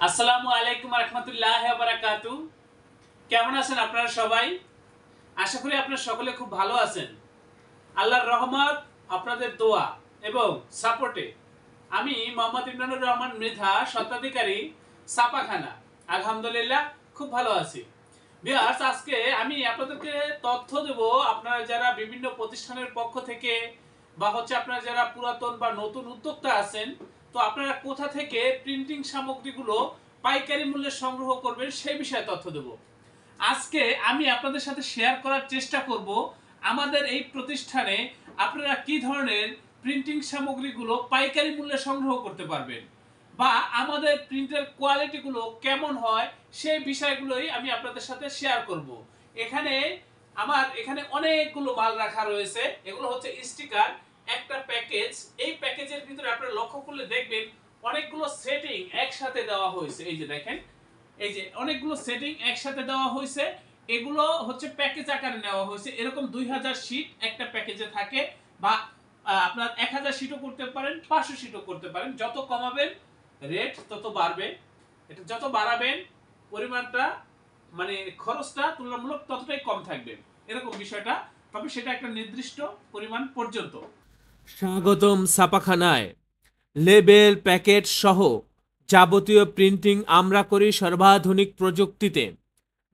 আসসালামু আলাইকুম রহমতুল্লাহ বারাকাতু। কেমন আছেন আপনারা সবাই? আশা করি আপনারা সকলে খুব ভালো আছেন। আল্লাহর রহমত, আপনাদের দোয়া এবং সাপোর্টে আমি মোহাম্মদ ইমরানুর রহমান মৃধা, স্বত্বাধিকারী, ছাপাখানা, আলহামদুলিল্লাহ খুব ভালো আছি। ভিউয়ার্স, আজকে আমি আপনাদেরকে তথ্য দেব, আপনারা যারা বিভিন্ন প্রতিষ্ঠানের পক্ষ থেকে বা আপনারা যারা পুরাতন বা নতুন উদ্যোক্তা আছেন, তো আপনারা কোথা থেকে প্রিন্টিং সামগ্রীগুলো পাইকারি মূল্যে সংগ্রহ করবেন সেই বিষয়ে তথ্য দেব। আজকে আমি আপনাদের সাথে শেয়ার করার চেষ্টা করব আমাদের এই প্রতিষ্ঠানে আপনারা কি ধরনের প্রিন্টিং সামগ্রীগুলো পাইকারি মূল্যে সংগ্রহ করতে পারবেন বা আমাদের প্রিন্টের কোয়ালিটিগুলো কেমন হয় সেই বিষয়গুলোই আমি আপনাদের সাথে শেয়ার করব। এখানে অনেকগুলো মাল রাখা রয়েছে। এগুলো হচ্ছে স্টিকার, একটা প্যাকেজ। এই প্যাকেজের ভিতরে আপনারা লক্ষ্য করলে দেখবেন অনেকগুলো সেটিং একসাথে দেওয়া হয়েছে। এই যে দেখেন, এই যে অনেকগুলো সেটিং একসাথে দেওয়া হয়েছে। এগুলো হচ্ছে প্যাকেজ আকারে নেওয়া হয়েছে। এরকম 2000 শীট একটা প্যাকেজে থাকে, বা আপনার 1000 শীটও করতে পারেন, 500 শীটও করতে পারেন। যত কমাবেন রেট তত বাড়বে, এটা যত বাড়াবেন পরিমাণটা মানে খরচটা তুলনামূলক ততটাই কম থাকবে, এরকম বিষয়টা। তবে সেটা একটা নির্দিষ্ট পরিমাণ পর্যন্ত। স্বাগতম ছাপাখানায়। লেবেল, প্যাকেট সহ যাবতীয় প্রিন্টিং আমরা করি সর্বাধুনিক প্রযুক্তিতে।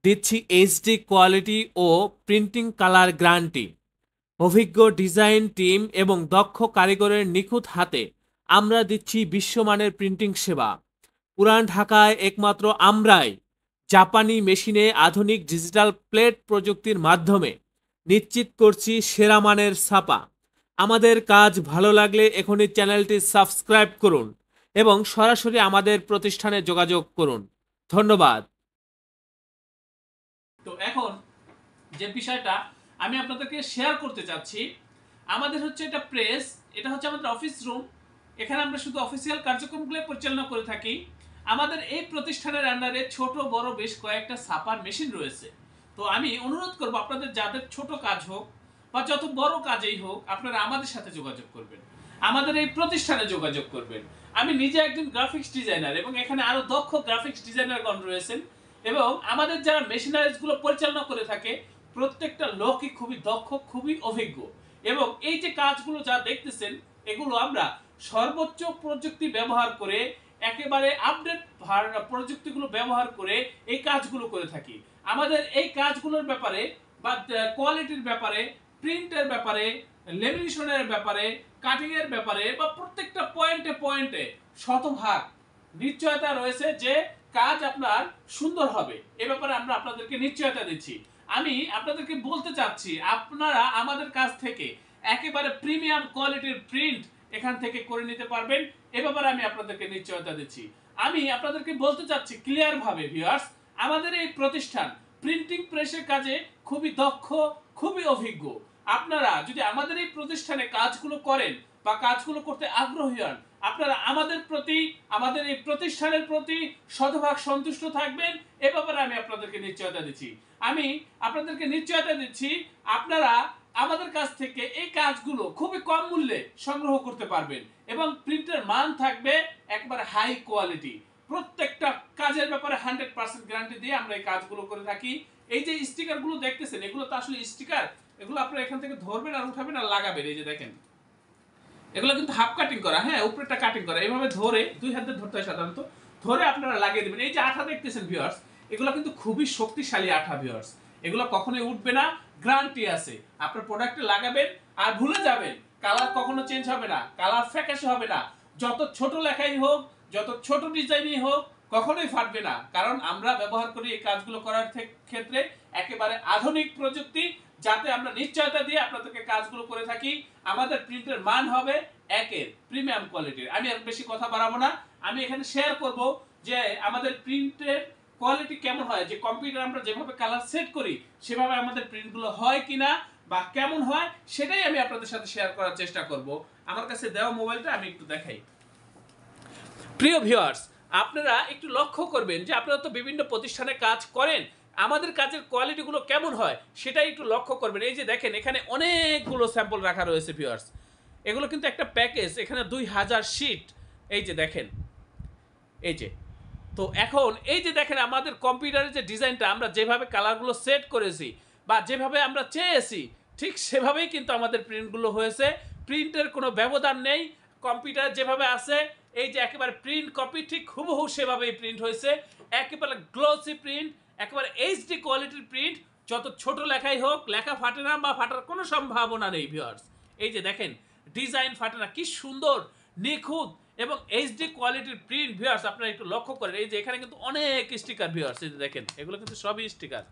দিচ্ছি এইচডি কোয়ালিটি ও প্রিন্টিং কালার গ্যারান্টি। অভিজ্ঞ ডিজাইন টিম এবং দক্ষ কারিগরের নিখুঁত হাতে আমরা দিচ্ছি বিশ্বমানের প্রিন্টিং সেবা। পুরান ঢাকায় একমাত্র আমরাই জাপানি মেশিনে আধুনিক ডিজিটাল প্লেট প্রযুক্তির মাধ্যমে নিশ্চিত করছি সেরা মানের ছাপা। আমাদের কাজ ভালো লাগলে এখনই চ্যানেলটি সাবস্ক্রাইব করুন এবং সরাসরি আমাদের প্রতিষ্ঠানে যোগাযোগ করুন। ধন্যবাদ। তো এখন যে বিষয়টা আমি আপনাদেরকে শেয়ার করতে চাচ্ছি, আমাদের হচ্ছে এটা প্রেস, এটা হচ্ছে আমাদের অফিস রুম। এখানে আমরা শুধু অফিসিয়াল কার্যক্রমগুলো পরিচালনা করে থাকি। আমাদের এই প্রতিষ্ঠানের আন্ডারে ছোট বড় বেশ কয়েকটা ছাপার মেশিন রয়েছে। তো আমি অনুরোধ করব আপনাদের যাদের ছোট কাজ হোক বা যত বড় কাজেই হোক, আপনারা আমাদের সাথে যোগাযোগ করবেন, আমাদের এই প্রতিষ্ঠানে যোগাযোগ করবেন। আমি নিজে একজন গ্রাফিক্স ডিজাইনার এবং এখানে আরো দক্ষ গ্রাফিক্স ডিজাইনারগণ রয়েছেন, এবং আমাদের যারা মেশিনারিজগুলো পরিচালনা করে থাকে প্রত্যেকটা লোকই খুবই দক্ষ, খুবই অভিজ্ঞ। এবং এই যে কাজগুলো যা দেখতেছেন, এগুলো আমরা সর্বোচ্চ প্রযুক্তি ব্যবহার করে, একেবারে আপডেট প্রযুক্তিগুলো ব্যবহার করে এই কাজগুলো করে থাকি। আমাদের এই কাজগুলোর ব্যাপারে বা কোয়ালিটির ব্যাপারে, প্রিন্টের ব্যাপারে, লেমিনেশনের ব্যাপারে, কাটিং এর ব্যাপারে বা প্রত্যেকটা পয়েন্টে পয়েন্টে শতভাগ নিশ্চয়তা রয়েছে যে কাজ আপনার সুন্দর হবে। এ ব্যাপারে আমরা আপনাদেরকে নিশ্চয়তা দিচ্ছি। আমি আপনাদেরকে বলতে চাচ্ছি, আপনারা আমাদের কাছ থেকে একেবারে প্রিমিয়াম কোয়ালিটির প্রিন্ট এখান থেকে করে নিতে পারবেন। এ ব্যাপারে আমি আপনাদেরকে নিশ্চয়তা দিচ্ছি। আমি আপনাদেরকে বলতে চাচ্ছি ক্লিয়ার ভাবে ভিউয়ার্স, আমাদের এই প্রতিষ্ঠান প্রিন্টিং প্রেসের কাজে খুবই দক্ষ, খুবই অভিজ্ঞ। আপনারা যদি আমাদের এই প্রতিষ্ঠানে কাজগুলো করেন বা কাজগুলো করতে আগ্রহী হন, আপনারা আমাদের প্রতি, আমাদের এই প্রতিষ্ঠানের প্রতি শতভাগ সন্তুষ্ট থাকবেন। এ ব্যাপারে আমি আপনাদেরকে নিশ্চয়তা দিচ্ছি। আমি আপনাদেরকে নিশ্চয়তা দিচ্ছি আপনারা আমাদের কাছ থেকে এই কাজগুলো খুবই কম মূল্যে সংগ্রহ করতে পারবেন, এবং প্রিন্টের মান থাকবে একবারে হাই কোয়ালিটি। প্রত্যেকটা কাজের ব্যাপারে 100% গ্যারান্টি দিয়ে আমরা এই কাজগুলো করে থাকি। এই যে স্টিকারগুলো দেখতেছেন, এগুলো তো আসলে স্টিকার। এগুলো আপনারা এখান থেকে ধরবেন আর উঠাবেন আর লাগাবেন। এই যে দেখেন, এগুলো কিন্তু হাফ কাটিং করা, হ্যাঁ, উপরেরটা কাটিং করা। এইভাবে ধরে, দুই হাতে ধরতে হয় সাধারণত, ধরে আপনারা লাগিয়ে দেবেন। এই যে আঠা দেখতেছেন ভিউয়ার্স, এগুলো কিন্তু খুবই শক্তিশালী আঠা ভিউয়ার্স। এগুলো কখনোই উঠবে না, গ্যারান্টি আছে। আপনার প্রোডাক্টে লাগাবেন আর ভুলে যাবেন, কালার কখনো চেঞ্জ হবে না, কালার ফ্যাকাশে হবে না। যত ছোট লেখাই হোক, যত ছোট ডিজাইনই হোক, কখনোই ফাটবে না। কারণ আমরা ব্যবহার করি এই কাজগুলো করার ক্ষেত্রে একেবারে আধুনিক প্রযুক্তি, যাতে আমরা নিশ্চয়তা দিয়ে আপনাদেরকে কাজগুলো করে থাকি। আমাদের প্রিন্টের মান হবে একের প্রিমিয়াম কোয়ালিটির। আমি আর বেশি কথা বাড়াবো না, আমি এখানে শেয়ার করব যে আমাদের প্রিন্টের কোয়ালিটি কেমন হয়, যে কম্পিউটার আমরা যেভাবে কালার সেট করি সেভাবে আমাদের প্রিন্টগুলো হয় কিনা বা কেমন হয়, সেটাই আমি আপনাদের সাথে শেয়ার করার চেষ্টা করব। আমার কাছে দেওয়া মোবাইলটা আমি একটু দেখাই। প্রিয় ভিউয়ার্স, আপনারা একটু লক্ষ্য করবেন যে আপনারা তো বিভিন্ন প্রতিষ্ঠানে কাজ করেন, আমাদের কাজের কোয়ালিটিগুলো কেমন হয় সেটাই একটু লক্ষ্য করবেন। এই যে দেখেন, এখানে অনেকগুলো স্যাম্পল রাখা রয়েছে ভিউয়ার্স। এগুলো কিন্তু একটা প্যাকেজ, এখানে 2000 শীট। এই যে দেখেন, এই যে তো এখন এই যে দেখেন আমাদের কম্পিউটারের যে ডিজাইনটা আমরা যেভাবে কালারগুলো সেট করেছি বা যেভাবে আমরা চেয়েছি ঠিক সেভাবেই কিন্তু আমাদের প্রিন্টগুলো হয়েছে। প্রিন্টের কোনো ব্যবধান নেই, কম্পিউটার যেভাবে আছে এই যে একেবারে প্রিন্ট কপি ঠিক হুবহু সেভাবেই প্রিন্ট হয়েছে। একেবারে গ্লোসি প্রিন্ট, একেবারে এইচডি কোয়ালিটির প্রিন্ট। যত ছোট লেখাই হোক লেখা ফাটে না বা ফাটার কোনো সম্ভাবনা নেই ভিউয়ার্স। এই যে দেখেন ডিজাইন ফাটে না, কি সুন্দর নিখুঁত এবং এইচডি কোয়ালিটির প্রিন্ট ভিউয়ার্স। আপনারা একটু লক্ষ্য করেন এই যে এখানে কিন্তু অনেক স্টিকার ভিউয়ার্স। এই যে দেখেন এগুলো কিন্তু সবই স্টিকার,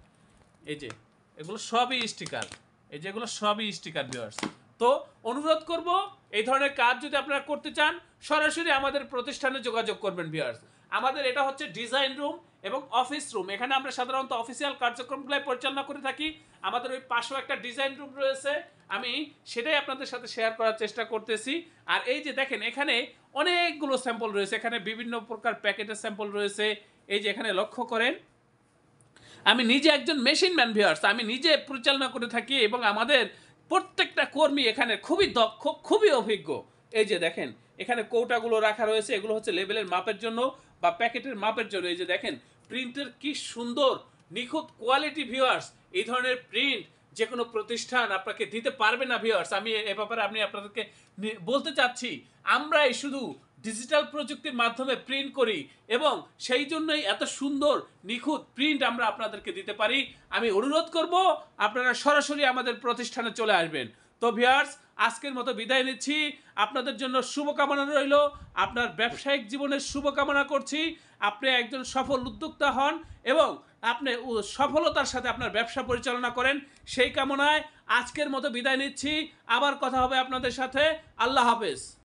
এই যে এগুলো সবই স্টিকার, এই যে এগুলো সবই স্টিকার ভিউয়ার্স। তো অনুরোধ করব এই ধরনের কাজ যদি আপনারা করতে চান সরাসরি আমাদের প্রতিষ্ঠানে যোগাযোগ করবেন ভিউয়ার্স। আমাদের এটা হচ্ছে ডিজাইন রুম এবং অফিস রুম। এখানে আমরা সাধারণত অফিসিয়াল কার্যক্রমগুলো পরিচালনা করে থাকি। আমাদের ওই পাশেও একটা ডিজাইন রুম রয়েছে, আমি সেটাই আপনাদের সাথে শেয়ার করার চেষ্টা করতেছি। আর এই যে দেখেন এখানে অনেকগুলো স্যাম্পল রয়েছে, এখানে বিভিন্ন প্রকার প্যাকেটের স্যাম্পল রয়েছে। এই যে এখানে লক্ষ্য করেন আমি নিজে একজন মেশিন ম্যান ভিউয়ার্স, আমি নিজে পরিচালনা করে থাকি এবং আমাদের প্রত্যেকটা কর্মী এখানে খুবই দক্ষ, খুবই অভিজ্ঞ। এই যে দেখেন এখানে কৌটাগুলো রাখা রয়েছে, এগুলো হচ্ছে লেবেলের মাপের জন্য বা প্যাকেটের মাপের জন্য। এই যে দেখেন প্রিন্টের কি সুন্দর নিখুঁত কোয়ালিটি ভিউয়ার্স। এই ধরনের প্রিন্ট যে কোনো প্রতিষ্ঠান আপনাকে দিতে পারবে না ভিউয়ার্স। আমি এ ব্যাপারে আমি আপনাদেরকে বলতে চাচ্ছি, আমরাই শুধু ডিজিটাল প্রযুক্তির মাধ্যমে প্রিন্ট করি এবং সেই জন্যই এত সুন্দর নিখুঁত প্রিন্ট আমরা আপনাদেরকে দিতে পারি। আমি অনুরোধ করব আপনারা সরাসরি আমাদের প্রতিষ্ঠানে চলে আসবেন। তো ভিউয়ার্স আজকের মতো বিদায় নিচ্ছি, আপনাদের জন্য শুভকামনা রইল, আপনার ব্যবসায়িক জীবনের শুভকামনা করছি। আপনি একজন সফল উদ্যোক্তা হন এবং আপনি সফলতার সাথে আপনার ব্যবসা পরিচালনা করেন, সেই কামনায় আজকের মতো বিদায় নিচ্ছি। আবার কথা হবে আপনাদের সাথে। আল্লাহ হাফেজ।